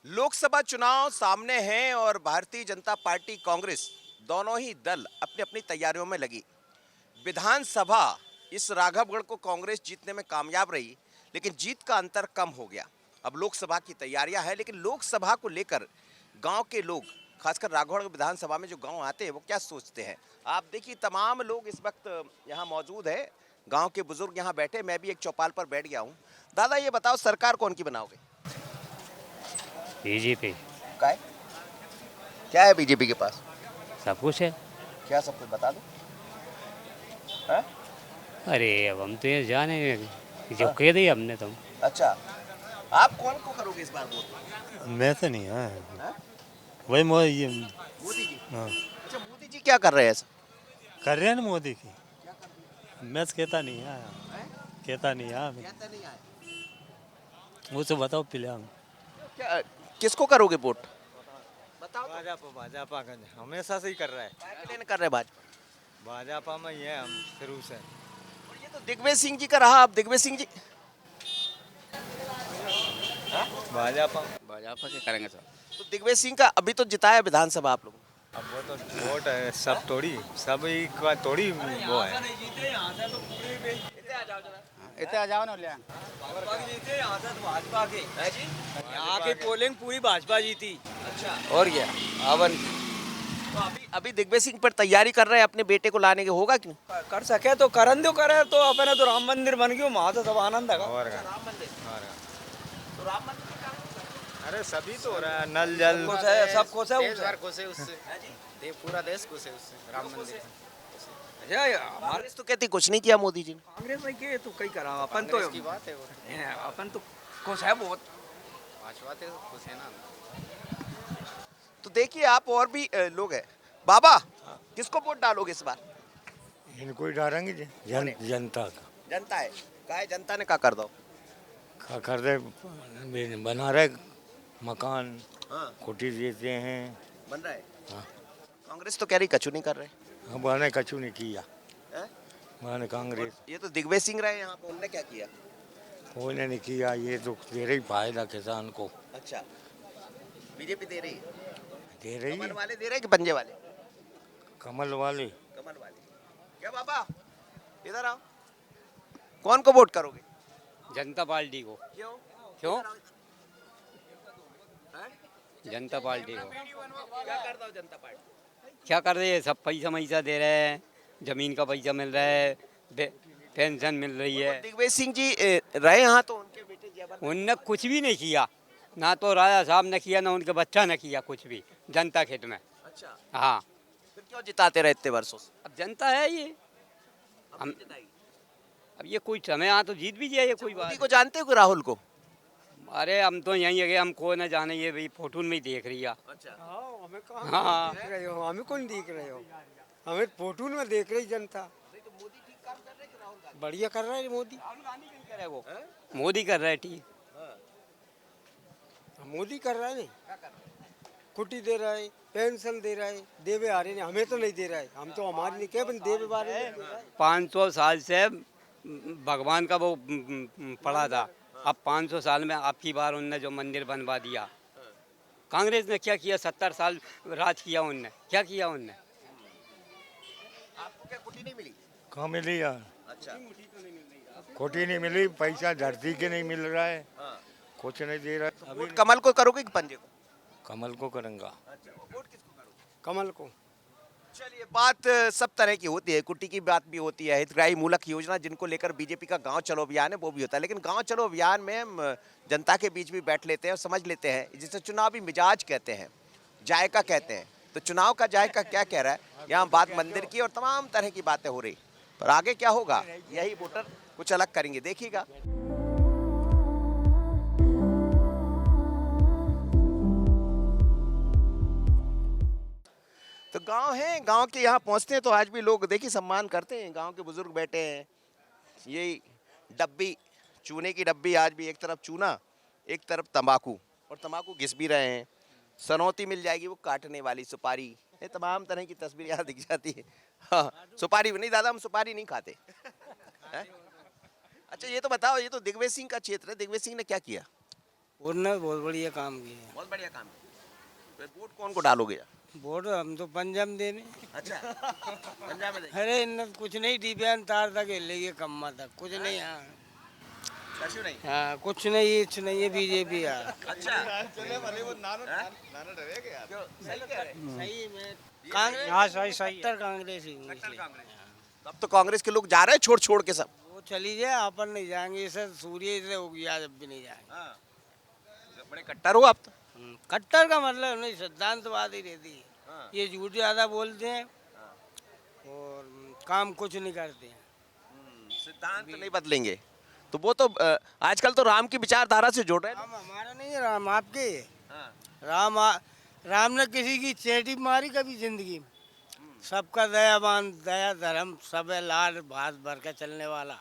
लोकसभा चुनाव सामने हैं और भारतीय जनता पार्टी कांग्रेस दोनों ही दल अपनी अपनी तैयारियों में लगी। विधानसभा इस राघवगढ़ को कांग्रेस जीतने में कामयाब रही, लेकिन जीत का अंतर कम हो गया। अब लोकसभा की तैयारियां हैं, लेकिन लोकसभा को लेकर गांव के लोग, खासकर राघवगढ़ विधानसभा में जो गांव आते हैं, वो क्या सोचते हैं। आप देखिए, तमाम लोग इस वक्त यहाँ मौजूद है। गांव के बुजुर्ग यहाँ बैठे, मैं भी एक चौपाल पर बैठ गया हूँ। दादा, ये बताओ, सरकार कौन की बनाओगे? बीजेपी। काय क्या है बीजेपी के पास? सब कुछ है। क्या सब कुछ बता दो। हैं? अरे अब हम तो ये जाने जो कह दिया हमने तो। अच्छा, आप कौन को करोगे इस बार वोट? मैं तो नहीं हाँ हैं? वही ये मोदी जी। हाँ, अच्छा, मोदी जी क्या कर रहे हैं ऐसा? कर रहे हैं ना मोदी की। क्या कर रहे मैं तो कहता नहीं हाँ हैं? कहता नहीं हाँ कहते नहीं आए। वो तो बताओ पहले हम क्या, किसको करोगे वोट? बताओ तो। भाजपा का हमेशा से ही कर रहा है। क्या कर रहे हैं भाजपा? भाजपा में ही है हम शुरू से। और ये तो दिग्विजय सिंह जी का रहा। अब दिग्विजय सिंह जी भाजपा भाजपा के करेंगे सर। तो दिग्विजय सिंह का अभी तो जिताया विधानसभा आप लोग। अब वो तो वोट है, सब तोड़ी सब ही का तोड़ी वो है। इतने आ जाओ ना ले। यहाँ की पोलिंग पूरी भाजपा जीती। अच्छा, और क्या अवन तो अभी दिग्विजय सिंह पर तैयारी कर रहे हैं अपने बेटे को लाने के, होगा क्यों? कर सके तो करन दो करे तो अपने तो राम मंदिर बन गयो वहाँ तो सब आनंद है। और का। राम मंदिर। और का। तो राम मंदिर का काम हो सकता अरे सभी तो हो रहा है, नल जल खुश है सब खुश है देश उनसे। भर खुश है उससे। पूरा देश खुश है उससे, राम मंदिर से। अच्छा, हमारे कांग्रेस तो कहती कुछ नहीं किया मोदी जी ने। कांग्रेस में के तो कई करा अपन तो कांग्रेस की बात है वो। अपन तो खुश है बहुत। भाजपा से खुश है ना। तो देखिए, आप और भी लोग हैं। बाबा, किसको वोट डालोगे इस बार? इनको ही डालेंगे जनता का जनता है। काहे जनता ने क्या कर दो? कर दे बना रहे मकान हाँ, कुटी देते हैं। बन रहा है। हाँ। कांग्रेस तो कह रही कछु नहीं कर रहे हम बने कछु नहीं किया हैं? मैंने कांग्रेस ये तो दिग्विजय सिंह रहे यहाँ पे, उन्होंने क्या किया? कोई ने नहीं किया। ये तो दे रही फायदा किसान को अच्छा, बीजेपी दे रही है। दे रही कमल है। वाले दे रहे हैं कि पंजे वाले? कमल वाले कमल वाले। क्या बाबा, इधर आओ। कौन को वोट करोगे? जनता पार्टी को। क्यों? क्यों? हैं? जनता पार्टी को। क्या कर दो जनता पार्टी? क्या कर रहे हैं? सब पैसा मैसा दे रहे हैं, जमीन का पैसा मिल रहा है, पेंशन मिल रही है। दिग्विजय सिंह जी रहे यहाँ, तो उनके बेटे जयवर्धन। उनने कुछ भी नहीं किया, ना तो राजा साहब ने किया, ना उनके बच्चा ने किया कुछ भी जनता खेत में। अच्छा, हाँ, फिर क्यों जिताते रहे इतने वर्षों से? अब जनता है ये। अब हम नहीं जिताएगी। अब ये कोई समय यहाँ तो जीत भी जाए, ये कोई मोदी बात। को जानते हो कि राहुल को? अरे हम तो यहीं है, हम को न जाने, ये भी फोटो में ही देख रही है। अच्छा, हमें कहाँ हाँ, देख रहे हो? हमें कौन देख रहे हो? हमें फोटो में देख रही जनता। तो मोदी ठीक काम कर रहे हैं कि राहुल गांधी? बढ़िया कर रहा है मोदी। वो मोदी कर रहा है ठीक। मोदी कर रहा है नहीं, कुटी दे रहा है, पेंशन दे रहा है, देवे आ रहे हैं। हमें तो नहीं दे रहा है, हम तो हमारी नहीं क्या देवे बारे में दे रहा है। 500 साल से भगवान का वो पड़ा था। अब 500 साल में आपकी बार उनने जो मंदिर बनवा दिया। कांग्रेस ने क्या किया? 70 साल राज किया उनने, क्या किया उनने? आपको क्या कुटी नहीं मिली? कहाँ मिली यार? अच्छा, खोटी नहीं मिली। पैसा धरती के नहीं मिल रहा है, हाँ। कुछ नहीं दे रहा है। वोट कमल को करोगे कि पंजे को? कमल को करूँगा। अच्छा, वोट किसको करोगे? कमल को। चलिए, बात सब तरह की होती है। कुटी की बात भी होती है, हितग्राही मूलक योजना जिनको लेकर बीजेपी का गांव चलो अभियान है, वो भी होता है। लेकिन गांव चलो अभियान में हम जनता के बीच भी बैठ लेते हैं और समझ लेते हैं, जिसे चुनावी मिजाज कहते हैं, जायका कहते हैं। तो चुनाव का जायका क्या कह रहा है? यहाँ बात मंदिर की और तमाम तरह की बातें हो रही, पर आगे क्या होगा यही वोटर कुछ अलग करेंगे, देखिएगा। तो गांव है, गांव के यहाँ पहुँचते हैं तो आज भी लोग देखिए सम्मान करते हैं। गांव के बुजुर्ग बैठे हैं। यही डब्बी, चूने की डब्बी, आज भी एक तरफ चूना, एक तरफ तंबाकू, और तंबाकू घिस भी रहे हैं। सनौती मिल जाएगी, वो काटने वाली सुपारी, ये तमाम तरह की तस्वीर यहाँ दिख जाती है। हाँ, सुपारी नहीं दादा, हम सुपारी नहीं खाते। हैं? अच्छा, ये तो बताओ, ये तो दिग्विजय सिंह का क्षेत्र है, दिग्विजय सिंह ने क्या किया? उन्होंने बहुत बढ़िया काम किया है। बहुत बढ़िया काम है। फिर वोट कौन को डालोगे? वोट हम तो पंजाब देने। अच्छा, पंजाब में अरे इन कुछ नहीं, डिबियान तार तक हिलेगी, कम्मा तक कुछ नहीं। हाँ कशु नहीं। हाँ, कुछ नहीं है बीजेपी यार। अच्छा, क्यों? सही कह रहे हैं। सही में कांग्रेस। हाँ सही कट्टर कांग्रेस ही हूँ इसलिए। तब तो कांग्रेस के लोग जा रहे हैं छोड़ छोड़ के सब। वो चली जाए, अपन नहीं जाएंगे, इसे सूर्य से हो गया, जब भी नहीं जाएंगे। बड़े कट्टर हो आप तो। कट्टर का मतलब नहीं, सिद्धांतवाद ही रहती है। ये झूठ ज्यादा बोलते हैं और काम कुछ नहीं करते हैं। सिद्धांत नहीं बदलेंगे तो वो तो आजकल तो राम की विचारधारा से जोड़ रहे हैं। राम हमारा नहीं है, राम आपके है। हाँ। राम ने किसी की चेटी मारी कभी जिंदगी में? सबका दयावान, दया धर्म सब है, लाल भात भर के चलने वाला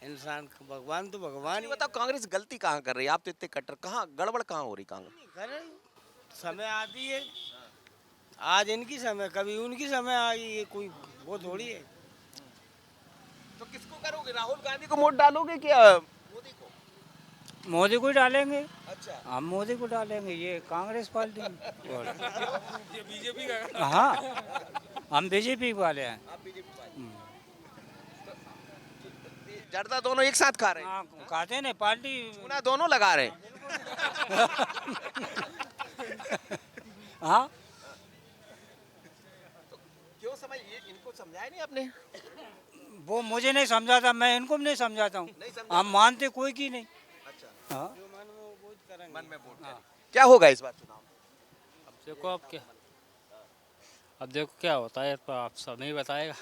इंसान। भगवान तो भगवान ये ही बताओ कांग्रेस गलती कहाँ कर रही है? आप तो इतने कट्टर, कहाँ गड़बड़ कहाँ हो रही कांग्रेस? करे। समय आती है, आज इनकी समय, कभी उनकी समय आई, ये कोई वो थोड़ी है। तो किसको करोगे? राहुल गांधी को वोट डालोगे क्या मोदी को? मोदी को डालेंगे, अच्छा, हम मोदी को डालेंगे, ये कांग्रेस पार्टी ये बीजेपी का हाँ, हम बीजेपी वाले हैं। आप बीजेपी वाले। जर्दा दोनों एक साथ खा रहे हैं, हाँ, कहते हैं ना पार्टी। चूना दोनों लगा रहे हैं। हाँ, क्यों समझ ये इनको समझाया नहीं आपने? वो मुझे नहीं समझाता, मैं इनको भी नहीं समझाता हूँ। नहीं समझा। हम मानते कोई की नहीं। अच्छा, हाँ, मन में वोट करें। क्या होगा इस बार चुनाव में? देखो अब देखो क्या होता है, तो आप सब नहीं बताएगा।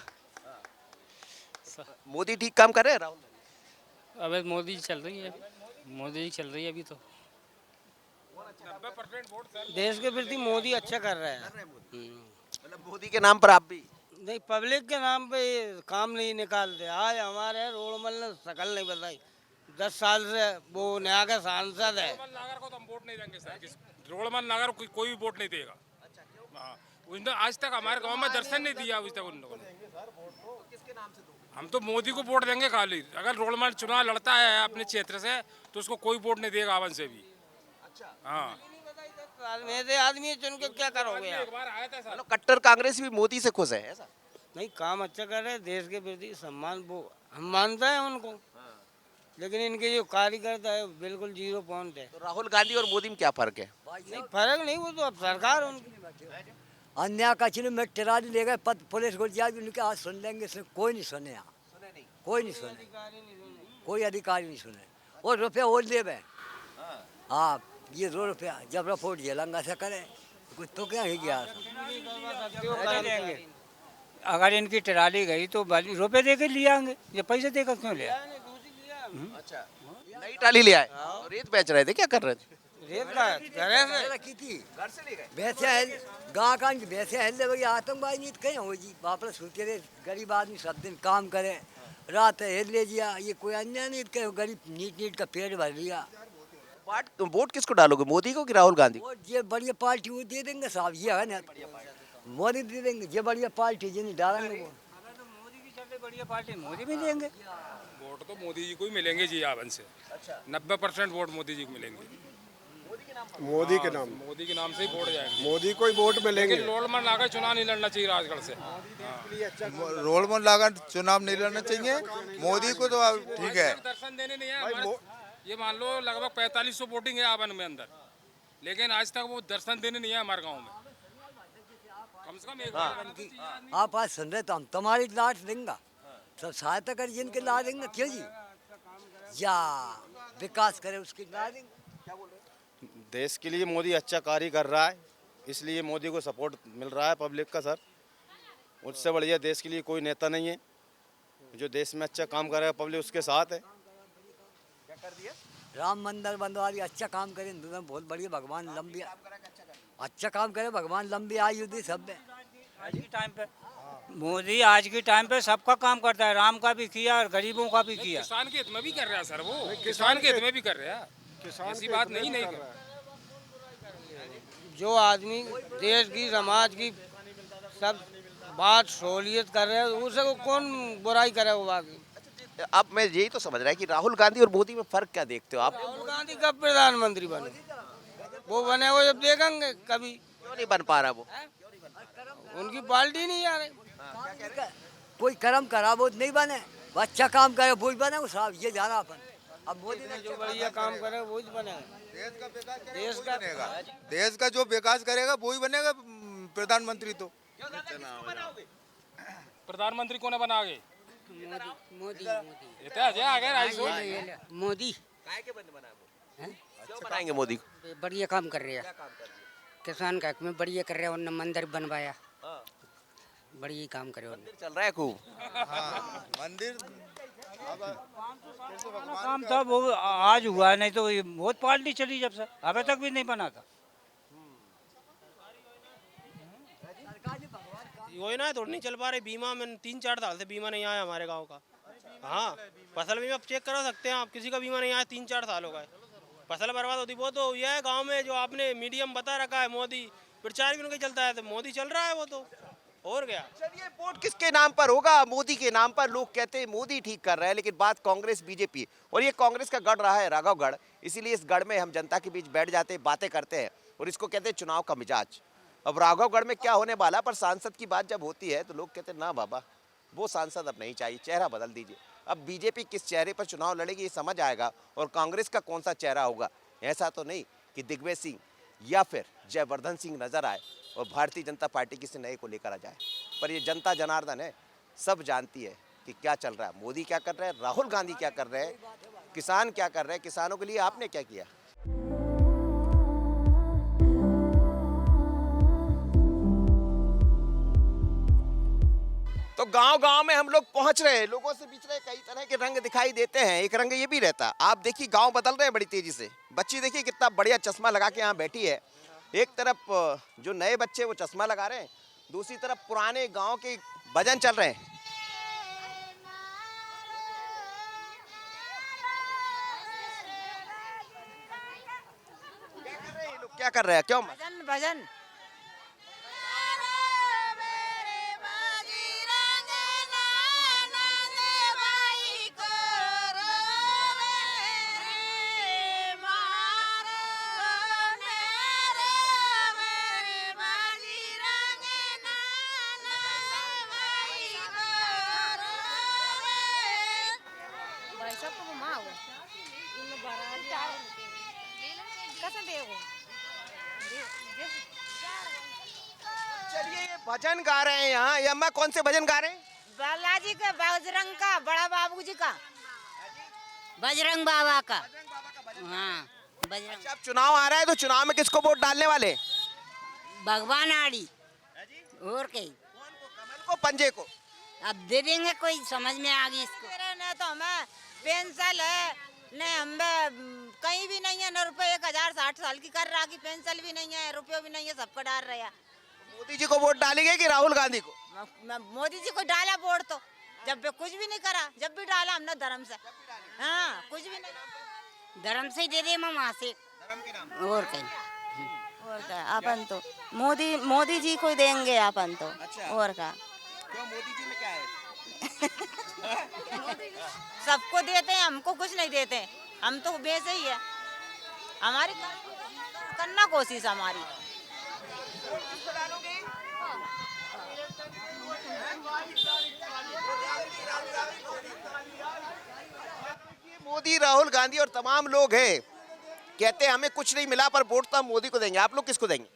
मोदी ठीक काम कर रहे हैं? राहुल गांधी अबे मोदी जी चल रही है, मोदी जी चल रही है अभी तो। देश के प्रति मोदी अच्छा कर रहा है। मतलब मोदी के नाम पर आप भी? नहीं, पब्लिक के नाम पे ये काम नहीं निकालते। आज हमारे रोडमल ने शकल नहीं बताई, 10 साल से वो नया का सांसद है। नागर को तो हम वोट नहीं देंगे सर। रोडमल नागर को कोई भी वोट नहीं देगा। हाँ, उसने आज तक हमारे गांव में दर्शन नहीं दिया आज तक उन लोगों ने। हम तो मोदी को वोट देंगे खाली। अगर रोडमल चुनाव लड़ता है अपने क्षेत्र से तो उसको कोई वोट नहीं देगा आवन से भी। हाँ, मेरे आदमी चुन के क्या करोगे आप? एक बार आया था सर। मतलब कट्टर कांग्रेस भी मोदी से खुश है ऐसा? नहीं, काम अच्छा कर रहे हैं, देश के प्रति सम्मान वो हम मानते हैं उनको। लेकिन इनके जो कार्यकर्ता है बिल्कुल 0 पॉइंट है। तो राहुल गांधी और मोदी में क्या फर्क है? नहीं, फर्क नहीं, वो तो अब सरकार उनकी। अन्याय का चिन्ह में टिराली ले गए पद पुलिस को दिया, उनके हाथ सुन लेंगे, कोई नहीं सुने यहाँ, कोई नहीं सुने, कोई अधिकारी नहीं सुने। वो रुपया और दे बे, हाँ ये 2 रुपया जब रिपोर्ट झेलंगा से करे कुछ तो क्या ही गया। अगर इनकी ट्राली गई तो रुपए दे के ले आएंगे, ये पैसे देकर क्यों ले आए? अच्छा, नई ट्राली ले आए और रेत बेच रहे थे, क्या कर रहे थे? रेत का घरे से की थी घर से ले गए। भैंसिया गाँव का भैंसिया हेल दे, आतंकवादी नहीं तो कहीं हो जी, वापस सोते रहे। गरीब आदमी सब दिन काम करे, रात हेल ले जिया, ये कोई अन्याय नहीं कहीं, गरीब नीट का पेट भर लिया। वोट किसको डालोगे, मोदी को कि राहुल गांधी को? वो ये बढ़िया पार्टी वो दे देंगे साहब, ये है ना मोदी दे देंगे, ये बढ़िया पार्टी जिन्हें डालेंगे वो। मोदी की चलते बढ़िया पार्टी मोदी भी देंगे। वोट तो मोदी जी को ही मिलेंगे जी आवन से। 90% वोट मोदी जी को मिलेंगे। मोदी के नाम, मोदी के नाम से ही वोट जाएंगे। मोदी को ही वोट मिलेंगे। लेकिन रोडमल नागर चुनाव नहीं लड़ना चाहिए राजगढ़ से। रोडमल नागर चुनाव नहीं लड़ना चाहिए, मोदी को तो ठीक है। दर्शन देने नहीं है। ये मान लो लगभग 4500 वोटिंग है आवन में अंदर, लेकिन आज तक वो दर्शन देने नहीं है हमारे गांव में। कम से कम एक बार आप आज सुन रहे तो हम तुम्हारी लाट देंगे, सब सहायता कर जिनके ला देंगे, क्यों जी, या विकास करे उसकी ला देंगे। देश के लिए मोदी अच्छा कार्य कर रहा है, इसलिए मोदी को सपोर्ट मिल रहा है पब्लिक का सर। उससे बढ़िया देश के लिए कोई नेता नहीं है। जो देश में अच्छा काम कर रहा है पब्लिक उसके साथ है। क्या कर दिया? राम मंदिर बनवा दिया, अच्छा काम करे, बहुत बढ़िया, भगवान लंबी अच्छा काम करे, भगवान लंबी आयु दी सब में। आज के टाइम पे मोदी आज के टाइम पे सबका काम करता है, राम का भी किया और गरीबों का भी किया। किसान के हित में भी कर रहा है सर, वो किसान के हित में भी कर रहा है। ऐसी बात नहीं कर रहा है। जो आदमी देश की समाज की सब बात सहूलियत कर रहे हैं, उसे को कौन बुराई करे वो बाकी। अब मैं यही तो समझ रहा है कि राहुल गांधी और मोदी में फर्क क्या देखते हो आप? राहुल गांधी कब प्रधानमंत्री बने? वो बने वो जब देखेंगे कभी। क्यों नहीं बन पा रहा वो? उनकी पार्टी नहीं आ रही। कोई कर्म करा वो नहीं बने, वो अच्छा काम करे वो ही बने, वो साहब ये जाना अपन। अब मोदी ने जो बढ़िया काम करे वो ही बनेगा। देश का जो विकास करेगा वो ही बनेगा प्रधानमंत्री। तो प्रधानमंत्री कौन बनागे? मोदी ये तो अजय आ गए राइसो। मोदी काय के बंद बना वो? क्यों बनाएंगे मोदी को? बढ़िया काम कर रहे हैं, किसान का हक में बढ़िया कर रहे हैं। उन्होंने मंदिर बनवाया, बढ़िया काम करे उन्होंने। चल रहा है खूब। मंदिर काम था वो आज हुआ, नहीं तो ये बहुत पार्टी चली जब से, अभी तक भी नहीं बना था। योजना थोड़ी नहीं चल पा रही। बीमा में 3-4 साल से बीमा नहीं आया हमारे गांव का। हाँ, फसल बीमा आप चेक करा सकते हैं आप, किसी का बीमा नहीं आया 3-4 साल हो गए। फसल बर्बाद होती वो तो यह है गांव में। जो आपने मीडियम बता रखा है मोदी, प्रचार भी उनका चलता है, तो मोदी चल रहा है वो तो, और क्या। चलिए, वोट किसके नाम पर होगा? मोदी के नाम पर। लोग कहते हैं मोदी ठीक कर रहा है, लेकिन बात कांग्रेस बीजेपी, और ये कांग्रेस का गढ़ रहा है राघवगढ़। इसीलिए इस गढ़ में हम जनता के बीच बैठ जाते हैं, बातें करते हैं, और इसको कहते हैं चुनाव का मिजाज। अब राघवगढ़ में क्या होने वाला, पर सांसद की बात जब होती है तो लोग कहते हैं ना बाबा, वो सांसद अब नहीं चाहिए, चेहरा बदल दीजिए। अब बीजेपी किस चेहरे पर चुनाव लड़ेगी ये समझ आएगा, और कांग्रेस का कौन सा चेहरा होगा। ऐसा तो नहीं कि दिग्विजय सिंह या फिर जयवर्धन सिंह नजर आए और भारतीय जनता पार्टी किसी नए को लेकर आ जाए। पर ये जनता जनार्दन है, सब जानती है कि क्या चल रहा है। मोदी क्या कर रहे हैं, राहुल गांधी क्या कर रहे हैं, किसान क्या कर रहे हैं, किसानों के लिए आपने क्या किया। तो गांव-गांव में हम लोग पहुंच रहे हैं, लोगों से बीच रहे, कई तरह के रंग दिखाई देते हैं। एक रंग ये भी रहता है, आप देखिए गांव बदल रहे हैं बड़ी तेजी से। बच्ची देखिए कितना बढ़िया चश्मा लगा के यहाँ बैठी है। एक तरफ जो नए बच्चे वो चश्मा लगा रहे हैं, दूसरी तरफ पुराने गांव के भजन चल रहे हैं। क्या कर रहे हैं ये लोग, क्या कर रहे हैं, क्यों? भजन भजन चलिए, ये भजन गा रहे हैं यहाँ। ये अम्मा कौन से भजन गा रहे हैं? बालाजी का, बजरंग का, बड़ा बाबू जी का, बजरंग बाबा का। हाँ, बजरंग। अच्छा, अब चुनाव आ रहा है तो चुनाव में किसको वोट डालने वाले? भगवान आड़ी और कहीं कमल को, पंजे को? अब दे देंगे, कोई समझ में आ गई इसको। न तो हमें पेंशन है, न हमें कहीं भी नहीं है, न रुपये 1060 साल की कर रहा की पेंशन भी नहीं है, रुपये भी नहीं है, सबको डाल रहे हैं। मोदी जी को वोट डालेंगे कि राहुल गांधी को? मोदी जी को डाला वोट तो, जब भी कुछ भी नहीं करा, जब भी डाला हमने धर्म से। हाँ, कुछ भी नहीं, धर्म से ही दे दे वहाँ से, और कहीं और क्या अपन तो मोदी जी को देंगे अपन तो। अच्छा। और क्या, क्यों, मोदी जी में क्या है? सबको देते हैं, हमको कुछ नहीं देते। हम तो वैसे ही है, हमारी करना कोशिश हमारी। मोदी, राहुल गांधी और तमाम लोग हैं, कहते हैं हमें कुछ नहीं मिला पर वोट तो हम मोदी को देंगे। आप लोग किसको देंगे?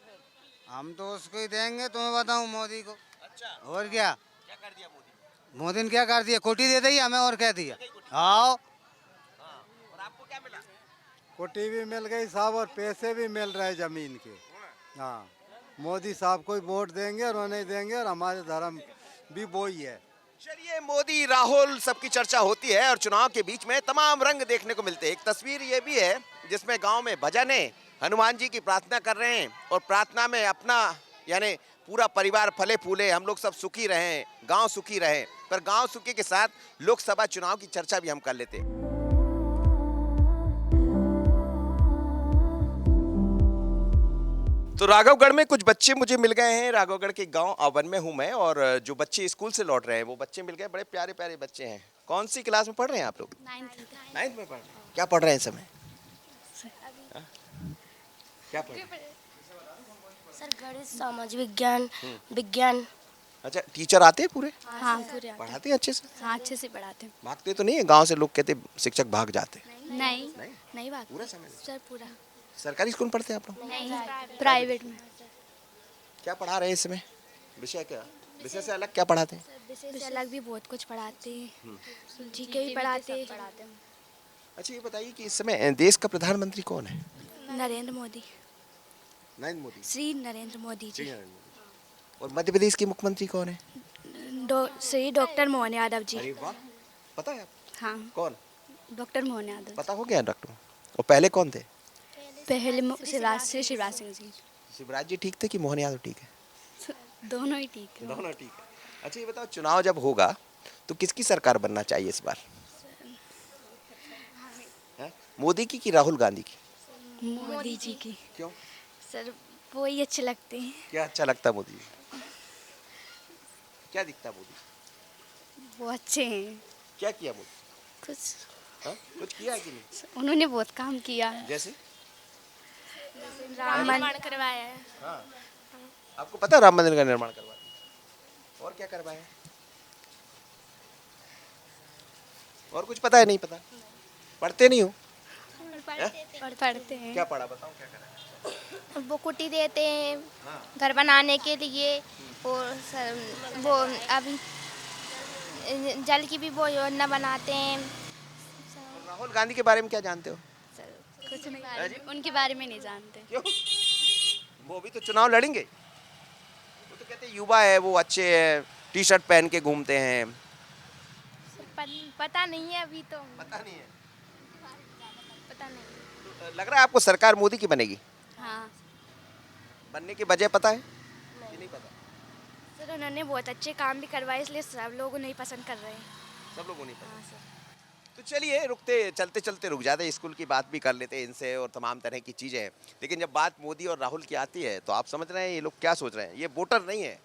हम तो उसको ही देंगे, तुम्हें बताऊं, मोदी को। अच्छा, और क्या क्या कर दिया मोदी? मोदी ने क्या कर दिया, कोठी दे दी हमें, और क्या दिया। आओ, और आपको क्या मिला? कोठी भी मिल गई साहब, और पैसे भी मिल रहे जमीन के। हाँ, मोदी साहब को ही वोट देंगे और उन्हें देंगे, और हमारे धर्म भी वो ही है। चलिए, मोदी राहुल सबकी चर्चा होती है और चुनाव के बीच में तमाम रंग देखने को मिलते हैं। एक तस्वीर ये भी है जिसमें गांव में भजन है, हनुमान जी की प्रार्थना कर रहे हैं, और प्रार्थना में अपना यानी पूरा परिवार फले फूले, हम लोग सब सुखी रहें, गांव सुखी रहे। पर गांव सुखी के साथ लोकसभा चुनाव की चर्चा भी हम कर लेते हैं। तो राघवगढ़ में कुछ बच्चे मुझे मिल गए हैं। राघवगढ़ के गांव आवन में हूं मैं, और जो बच्चे स्कूल से लौट रहे हैं वो बच्चे मिल गए। बड़े प्यारे प्यारे बच्चे हैं। कौन सी क्लास में पढ़ रहे हैं आप लोग? 9th नाइन्थ में पढ़ रहे हैं। क्या पढ़ रहे हैं इस समय? क्या पढ़े? सर गणित समाज विज्ञान विज्ञान। अच्छा, टीचर आते हैं पूरे? हाँ पूरे आते हैं। पढ़ाते हैं अच्छे से? हाँ अच्छे से पढ़ाते हैं। भागते तो नहीं है? गांव से लोग कहते शिक्षक भाग जाते हैं। नहीं नहीं बात पूरा समय सर पूरा सरकारी स्कूल में पढ़ते हैं आप लोग? नहीं प्राइवेट में। क्या पढ़ा रहे हैं इसमें? विषय क्या? विषय से अलग क्या पढ़ाते हैं? विषय से अलग भी बहुत कुछ पढ़ाते हैं, जीके भी पढ़ाते हैं। अच्छा, ये बताइए कि इस समय देश का प्रधानमंत्री कौन है? नरेंद्र मोदी, नरेंद्र मोदी। श्री नरेंद्र मोदी जी। और मध्य प्रदेश के मुख्यमंत्री कौन है? श्री डॉक्टर मोहन यादव जी। अरे वाह, पता है आप? हाँ कौन? डॉक्टर मोहन यादव। पता हो गया डॉक्टर? और पहले कौन थे? पहले शिवराज सिंह जी। शिवराज जी ठीक थे कि मोहन यादव ठीक है? दोनों ही ठीक है। दोनों ठीक है। अच्छा, ये बताओ, चुनाव जब होगा तो किसकी सरकार बनना चाहिए इस बार? है? मोदी की कि राहुल गांधी की? मोदी जी की। क्यों? सर वो ही अच्छे लगते हैं। क्या अच्छा लगता है मोदी? क्या दिखता है मोदी? वो अच्छे हैं। क्या किया मोदी? कुछ हाँ? कुछ किया है कि नहीं? उन्होंने बहुत काम किया। जैसे? राम निर्माण करवाया है। हाँ। आपको पता है राम मंदिर का निर्माण करवा दिया? और क्या करवाया? और कुछ पता है? नहीं पता? पढ़ते नहीं हो? पढ़ते हैं। क्या पढ़ा, बताओ क्या करा? वो कुटी देते हैं हाँ। घर बनाने के लिए, और वो अभी जल की भी वो योजना बनाते हैं। राहुल गांधी के बारे में क्या जानते हो? कुछ नहीं, उनके बारे में नहीं जानते। क्यों? वो भी तो चुनाव लड़ेंगे। वो तो कहते हैं युवा है, वो अच्छे हैं, टी शर्ट पहन के घूमते हैं। पता नहीं है अभी तो। पता नहीं है? पता नहीं। तो लग रहा है आपको सरकार मोदी की बनेगी? हाँ बनने की वजह पता है कि नहीं पता? सर उन्होंने बहुत अच्छे काम भी करवाए, इसलिए सब लोग उन्हें पसंद कर रहे हैं। सब लोगों ने पता। हाँ सर। तो चलिए, रुकते चलते चलते रुक जाते, स्कूल की बात भी कर लेते हैं इनसे और तमाम तरह की चीज़ें हैं। लेकिन जब बात मोदी और राहुल की आती है तो आप समझ रहे हैं ये लोग क्या सोच रहे हैं। ये वोटर नहीं है,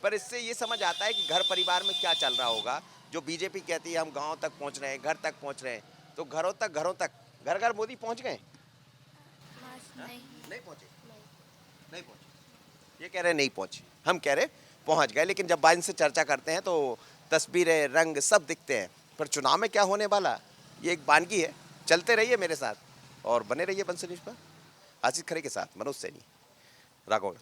पर इससे ये समझ आता है कि घर परिवार में क्या चल रहा होगा। जो बीजेपी कहती है हम गांव तक पहुंच रहे हैं, घर तक पहुंच रहे हैं, तो घरों तक घर घर मोदी पहुंच गए? नहीं पहुंचे? नहीं पहुंचे। ये कह रहे हैं नहीं पहुंचे, हम कह रहे पहुंच गए। लेकिन जब इनसे चर्चा करते हैं तो तस्वीरें, रंग सब दिखते हैं, पर चुनाव में क्या होने वाला ये एक वानगी है। चलते रहिए मेरे साथ और बने रहिए बंसल न्यूज़ पर। आशीष खरे के साथ मनोज सैनी, राघोगढ़।